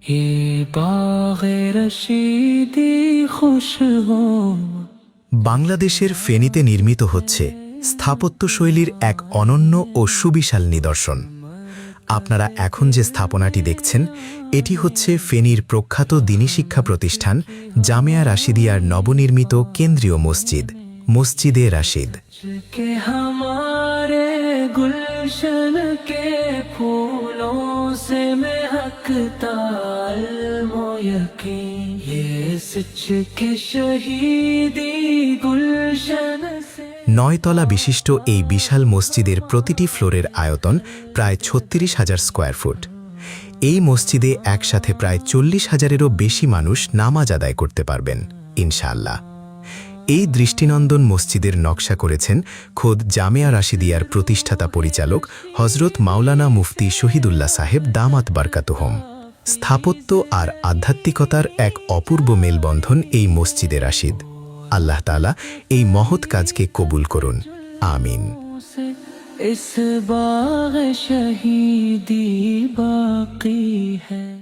ये बाग़े रशीदी खुश हो। বাংলাদেশের ফেনীতে নির্মিত হচ্ছে স্থাপত্যশৈলীর এক অনন্য ও সুবিশাল নিদর্শন। আপনারা এখন যে স্থাপনাটি দেখছেন, এটি হচ্ছে ফেনীর প্রখ্যাত দ্বীনী শিক্ষা প্রতিষ্ঠান জামেয়া রাশিদিয়ার নবনির্মিত কেন্দ্রীয় মসজিদ, মসজিদে রাশিদ। के हमारे गुलशन के फूलों से महकता इल्म-ओ-यकीन, ये सच के शहीदी गुलशन से। 9 তলা বিশিষ্ট এই বিশাল মসজিদের প্রতিটি ফ্লোরের আয়তন প্রায় 36,000 স্কয়ার ফুট। এই মসজিদে একসাথে প্রায় 40,000-এরও বেশি মানুষ নামাজ আদায় করতে পারবেন ইনশাআল্লাহ। এই দৃষ্টিনন্দন মসজিদের নকশা করেছেন খোদ জামেয়া রাশিদিয়ার প্রতিষ্ঠাতা পরিচালক হজরত মাওলানা মুফতি শহীদুল্লাহ সাহেব দামাত বারকাতুহুম। স্থাপত্য আর আধ্যাত্মিকতার এক অপূর্ব মেলবন্ধন এই মসজিদে রাশিদ। আল্লাহ তাআলা এই মহৎ কাজকে কবুল করুন, আমিন। इस बाग़ शहीदी बाकी है।